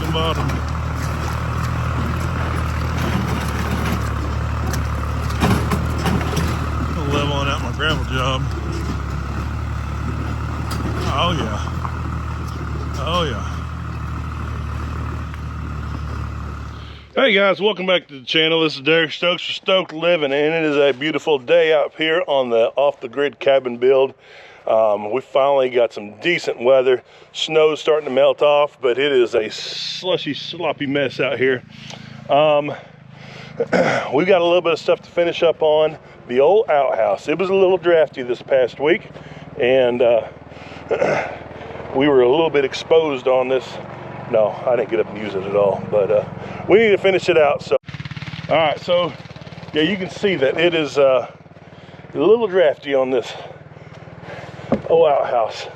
the bottom. I'll leveling out my gravel job. Oh yeah. Oh yeah. Hey guys, welcome back to the channel. This is Derek Stokes for Stoked Living, and it is a beautiful day out here on the off-the-grid cabin build. We finally got some decent weather. Snow's starting to melt off, but it is a slushy, sloppy mess out here. We've got a little bit of stuff to finish up on the old outhouse. It was a little drafty this past week, and we were a little bit exposed on this. No, I didn't get up and use it at all, but we need to finish it out. So, all right, so yeah, you can see that it is a little drafty on this old outhouse,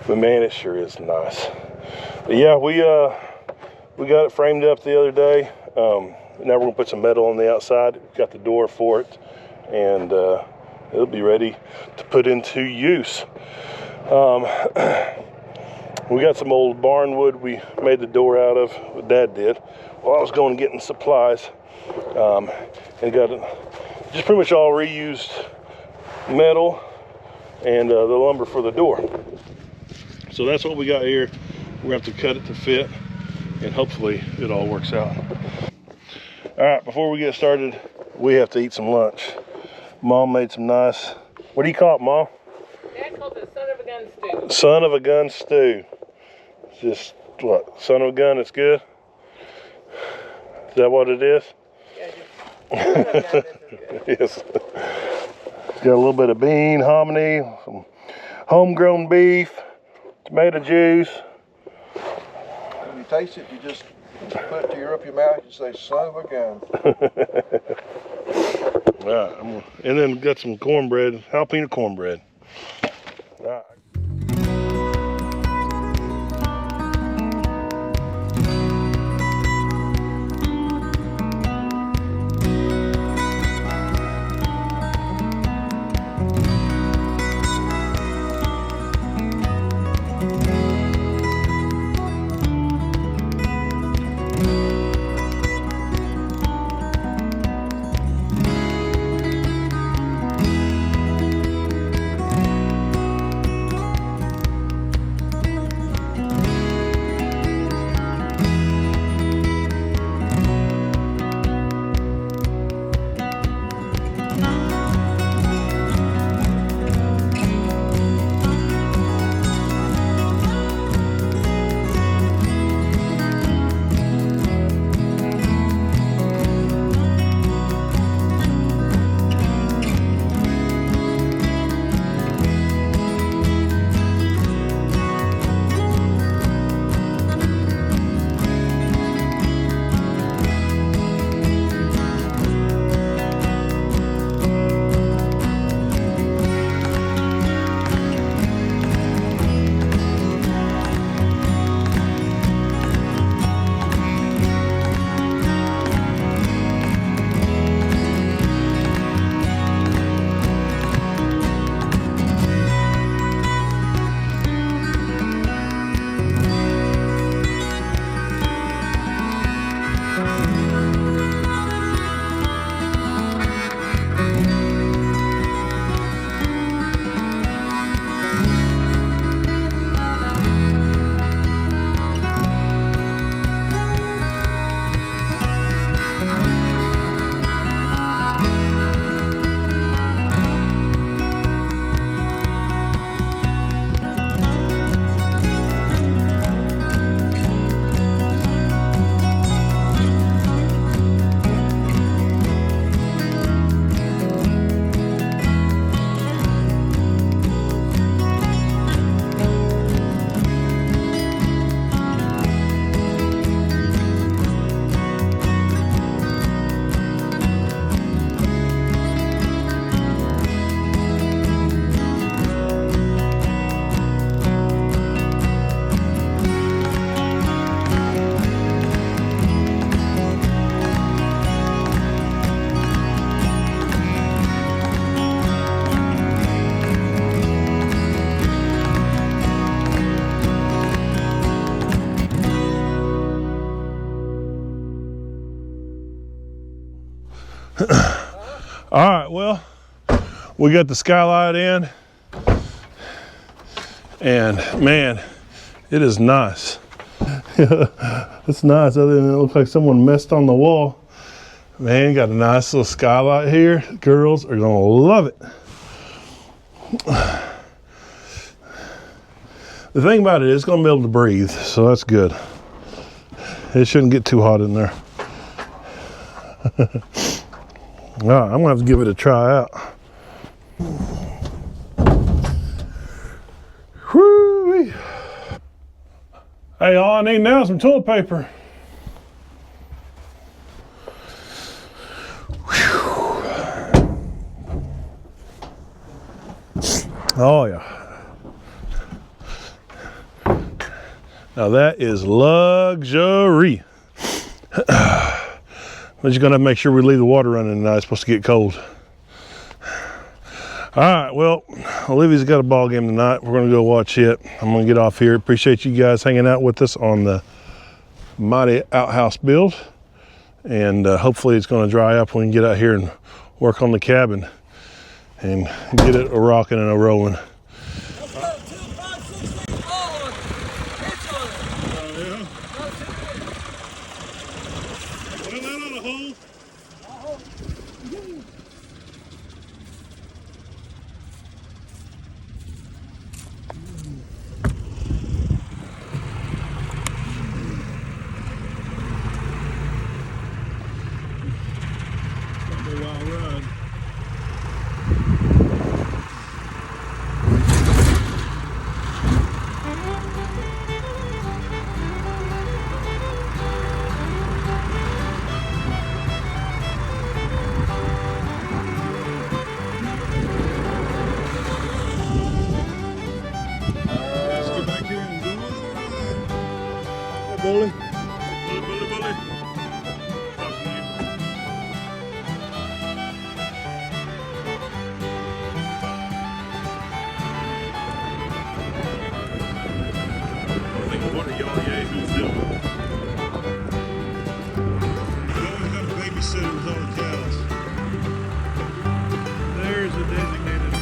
but man, it sure is nice. But yeah, we got it framed up the other day. Now we're gonna put some metal on the outside. Got the door for it, and it'll be ready to put into use. We got some old barn wood we made the door out of, what Dad did, while I was going getting supplies. And got just pretty much all reused metal and the lumber for the door. So that's what we got here. We're gonna have to cut it to fit, and hopefully it all works out. All right, before we get started, we have to eat some lunch. Mom made some nice, what do you call it, Mom? Dad calls it son of a gun stew. Son of a gun stew. Just what? Son of a gun, it's good? Is that what it is? Yeah, just son of a gun, this is good. Yes. It's got a little bit of bean, hominy, some homegrown beef, tomato juice. When you taste it, you just put it to your mouth and say, son of a gun. All right, and then got some cornbread, jalapeno cornbread. All right. All right, well, we got the Skylight in, and man, it is nice. It's nice, other than it looks like someone messed on the wall. Man, got a nice little Skylight here. Girls are gonna love it. The thing about it is it's gonna be able to breathe, so that's good. It shouldn't get too hot in there. All right, I'm gonna have to give it a try out. Whoo-wee. Hey, all I need now is some toilet paper. Whew. Oh yeah. Now that is luxury. We're just gonna make sure we leave the water running tonight. It's supposed to get cold. All right, well, Olivia's got a ball game tonight. We're gonna go watch it. I'm gonna get off here. Appreciate you guys hanging out with us on the mighty outhouse build. And hopefully it's gonna dry up when we can get out here and work on the cabin and get it a rocking and a rolling. Bully. Bully, bully, bully. I think what are y'all yahoos doing? We always got a babysitter with all the cows. There's a designated one.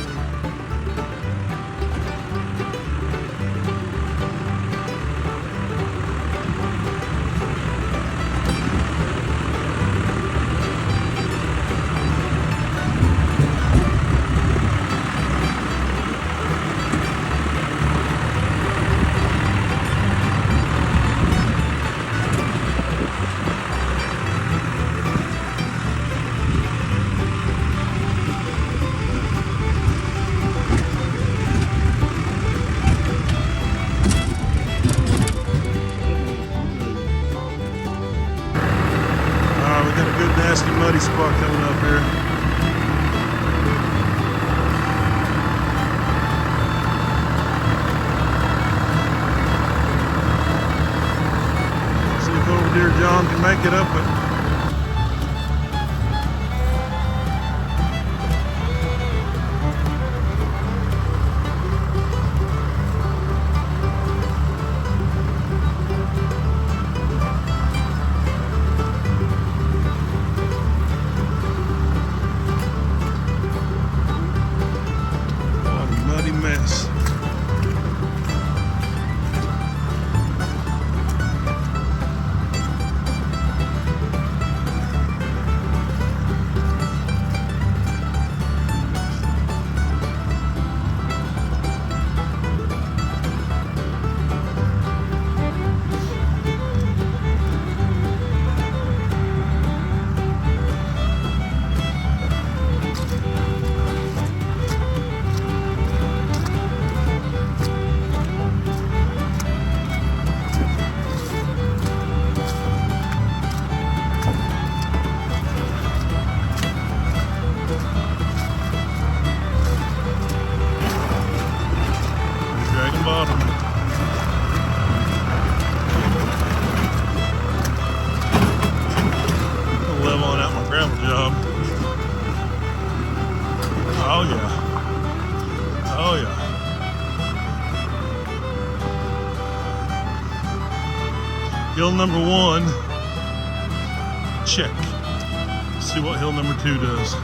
Nasty muddy spot coming up here. See if old dear John can make it up it. Mess. Bottom. Leveling out my gravel job. Oh yeah. Oh yeah. Hill number 1, check. Let's see what hill number 2 does.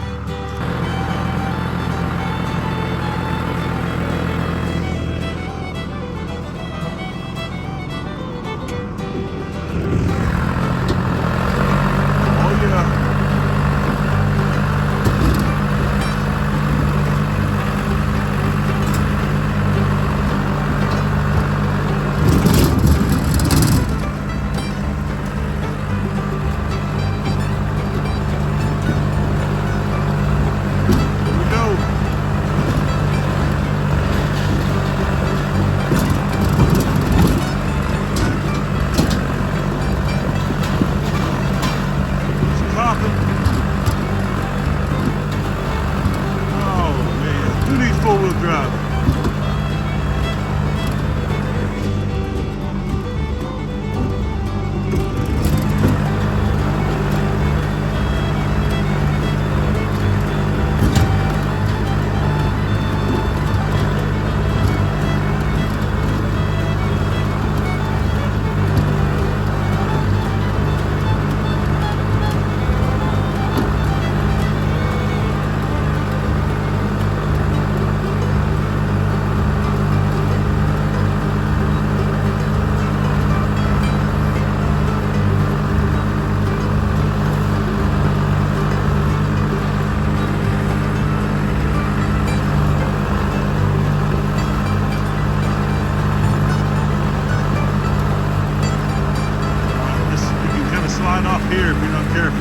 careful.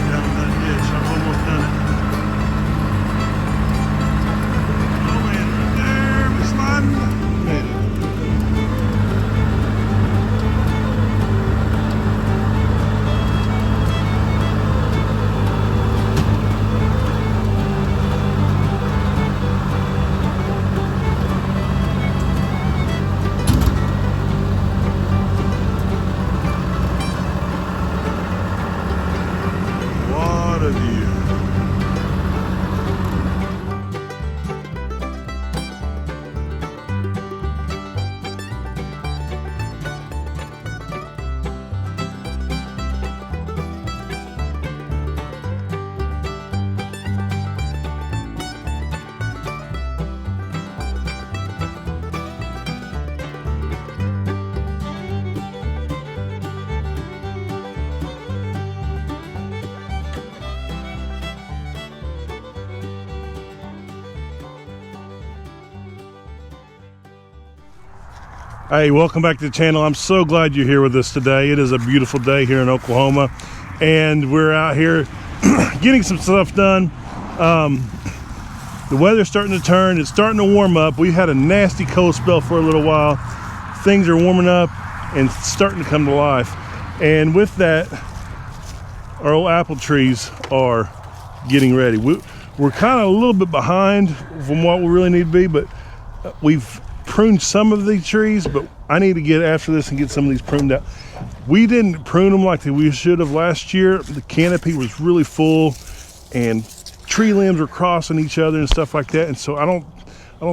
Down in that ditch. I've almost done it. Oh man, right there, we're sliding. Made it. What a view. Hey, welcome back to the channel. I'm so glad you're here with us today. It is a beautiful day here in Oklahoma, and we're out here getting some stuff done. The weather's starting to turn. It's starting to warm up. We had a nasty cold spell for a little while. Things are warming up and starting to come to life. And with that, our old apple trees are getting ready. We're kind of a little bit behind from what we really need to be, but we've pruned some of these trees, but I need to get after this and get some of these pruned out. We didn't prune them like we should have last year. The canopy was really full and tree limbs were crossing each other and stuff like that, and so I don't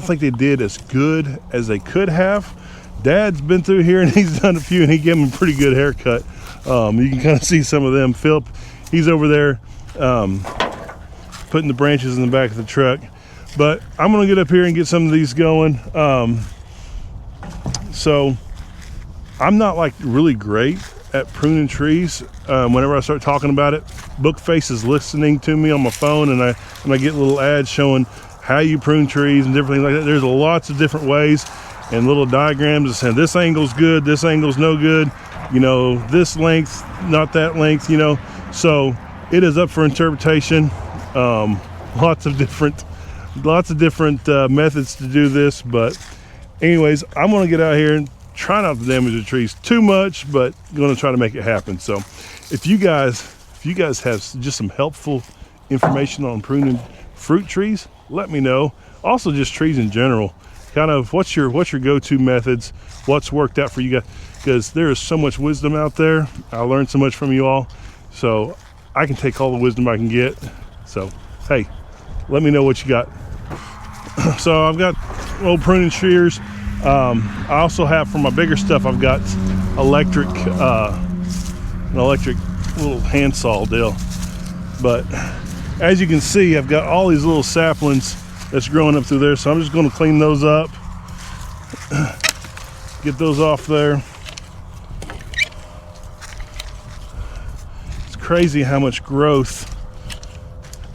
think they did as good as they could have. Dad's been through here and he's done a few, and he gave them a pretty good haircut. You can kind of see some of them. Philip, he's over there putting the branches in the back of the truck. But I'm gonna get up here and get some of these going. So I'm not like really great at pruning trees. Whenever I start talking about it, Bookface is listening to me on my phone, and I get little ads showing how you prune trees and different things like that. There's lots of different ways and little diagrams that say this angle's good, this angle's no good, you know, this length, not that length, you know. So it is up for interpretation. Lots of different methods to do this, but anyways, I'm gonna get out here and try not to damage the trees too much, but gonna try to make it happen. So if you guys have just some helpful information on pruning fruit trees, let me know. Also just trees in general, kind of what's your go-to methods, what's worked out for you guys, because there is so much wisdom out there. I learned so much from you all, so I can take all the wisdom I can get. So hey, let me know what you got. So I've got old pruning shears. I also have, for my bigger stuff, I've got an electric little handsaw deal. But as you can see, I've got all these little saplings that's growing up through there, so I'm just going to clean those up, get those off there. It's crazy how much growth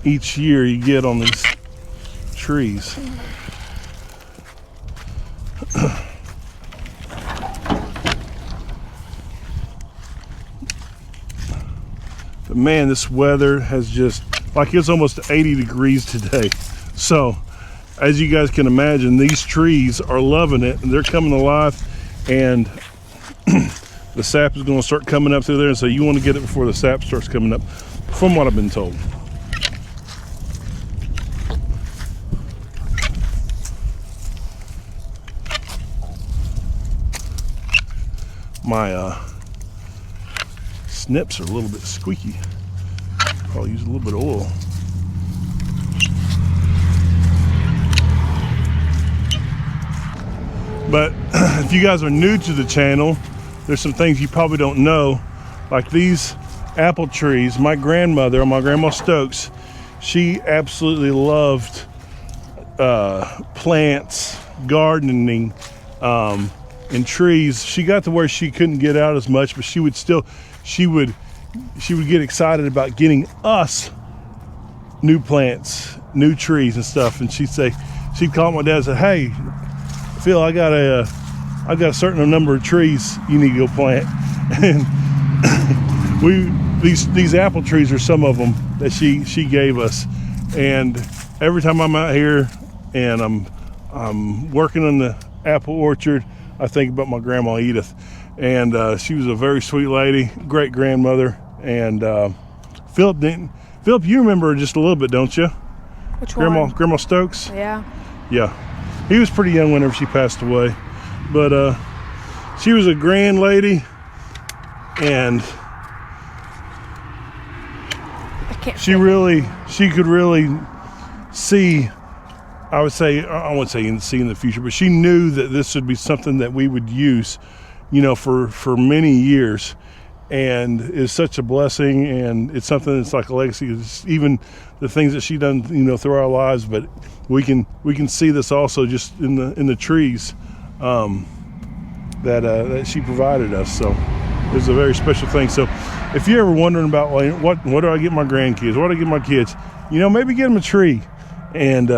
each year you get on these trees. But man, this weather has just, like, it's almost 80 degrees today. So as you guys can imagine, these trees are loving it and they're coming to life, and the sap is going to start coming up through there, and so you want to get it before the sap starts coming up, from what I've been told. My snips are a little bit squeaky. I'll use a little bit of oil. But if you guys are new to the channel, there's some things you probably don't know, like these apple trees. My grandmother, my grandma Stokes, she absolutely loved plants, gardening, and trees. She got to where she couldn't get out as much, but she would get excited about getting us new plants, new trees and stuff. And she'd call my dad and say, "Hey, Phil, I got a certain number of trees you need to go plant." And these apple trees are some of them that she gave us, and every time I'm out here and I'm working on the apple orchard, I think about my grandma Edith, and she was a very sweet lady, great grandmother. And Philip, you remember her just a little bit, don't you? Which one? Grandma Stokes. Yeah. Yeah, he was pretty young whenever she passed away, but she was a grand lady, and she could really see, I would say, I wouldn't say see in the future, but she knew that this would be something that we would use, you know, for many years, and it's such a blessing, and it's something that's like a legacy. It's even the things that she done, you know, through our lives, but we can see this also just in the trees that she provided us. So it's a very special thing. So if you're ever wondering about, like, what do I get my grandkids, what do I get my kids, you know, maybe get them a tree, and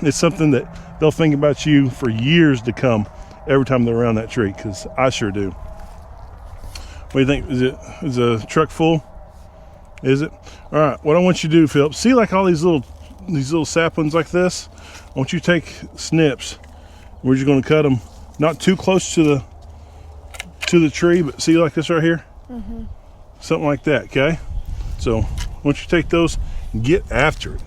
it's something that they'll think about you for years to come every time they're around that tree, because I sure do. What do you think? Is the truck full? Is it? All right, what I want you to do, Philip, see, like all these little saplings like this, I want you to take snips. We're just going to cut them not too close to the tree, but see, like this right here? Mm-hmm. Something like that, okay? So once you take those, get after it.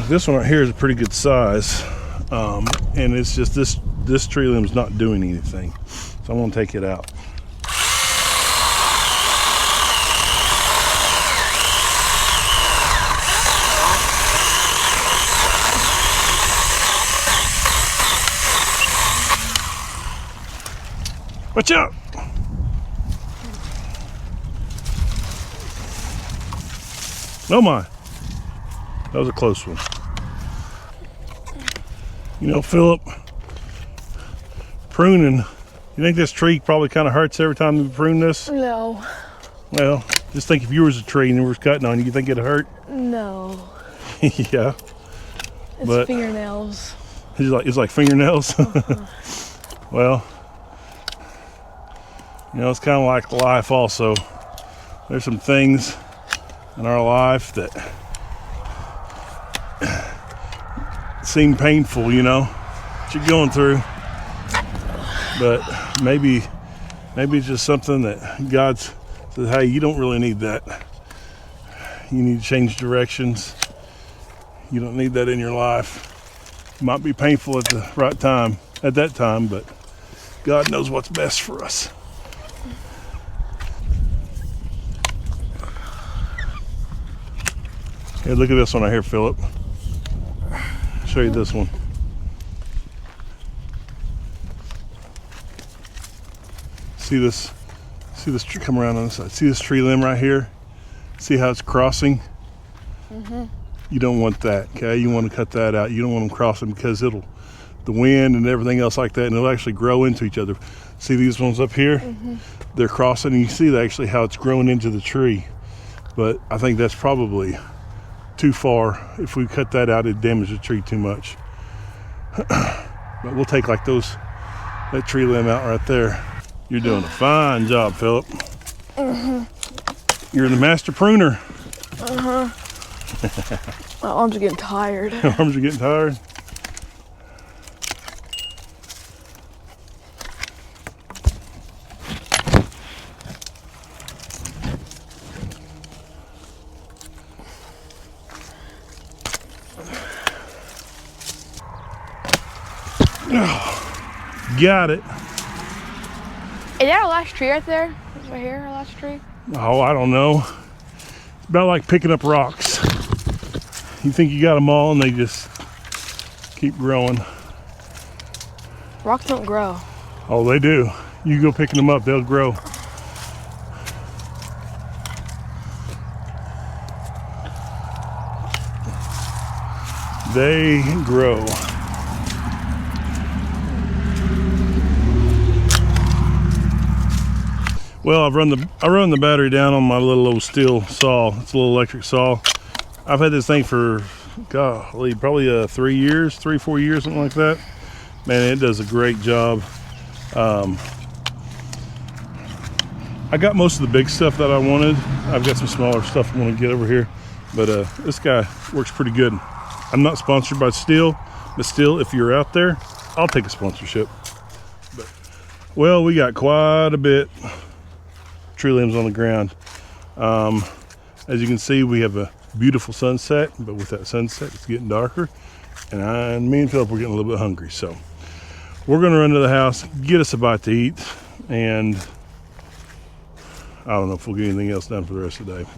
This one right here is a pretty good size, and it's just this tree limb's not doing anything, so I'm going to take it out. Watch out! Oh my, that was a close one. You know, Philip, pruning, you think this tree probably kind of hurts every time you prune this? No. Well, just think if you was a tree and it was cutting on you, think it'd hurt? No. Yeah. It's fingernails. It's like fingernails? Well, you know, it's kind of like life also. There's some things in our life that seem painful, you know, that you're going through, but maybe it's just something that God says, hey, you don't really need that. You need to change directions. You don't need that in your life. It might be painful at the right time, at that time, but God knows what's best for us. Hey, look at this one right here, Philip. Show you this one. See this tree come around on the side. See this tree limb right here? See how it's crossing? Mm-hmm. You don't want that, okay? You want to cut that out. You don't want them crossing, because the wind and everything else like that, and it'll actually grow into each other. See these ones up here? Mm-hmm. They're crossing, and you see actually how it's growing into the tree. But I think that's probably too far. If we cut that out, it'd damage the tree too much. But we'll take like that tree limb out right there. You're doing a fine job, Philip. Mm-hmm. You're the master pruner. My arms are getting tired. Your arms are getting tired? Got it. Is that our last tree right there? Is right here our last tree? Oh, I don't know. It's about like picking up rocks. You think you got them all, and they just keep growing. Rocks don't grow. Oh, they do. You go picking them up, they'll grow. They grow. Well, I run the battery down on my little old steel saw. It's a little electric saw. I've had this thing for golly, probably 3 years, 4 years, something like that. Man, it does a great job. I got most of the big stuff that I wanted. I've got some smaller stuff I want to get over here, but this guy works pretty good. I'm not sponsored by Stihl, but still, if you're out there, I'll take a sponsorship. But, well, we got quite a bit tree limbs on the ground. As you can see, we have a beautiful sunset, but with that sunset, it's getting darker, and me and Philip were getting a little bit hungry, so we're gonna run to the house, get us a bite to eat, and I don't know if we'll get anything else done for the rest of the day.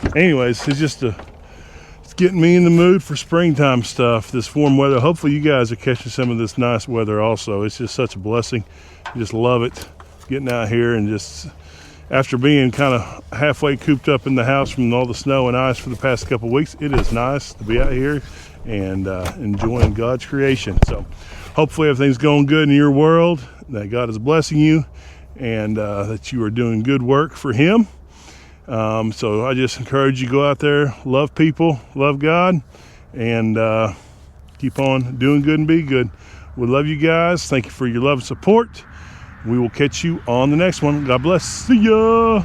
But anyways, it's getting me in the mood for springtime stuff, this warm weather. Hopefully you guys are catching some of this nice weather also. It's just such a blessing. I just love it, getting out here and just, after being kind of halfway cooped up in the house from all the snow and ice for the past couple of weeks, it is nice to be out here and enjoying God's creation. So hopefully everything's going good in your world, that God is blessing you, and that you are doing good work for Him. So I just encourage you to go out there, love people, love God, and keep on doing good and be good. We love you guys. Thank you for your love and support. We will catch you on the next one. God bless. See ya.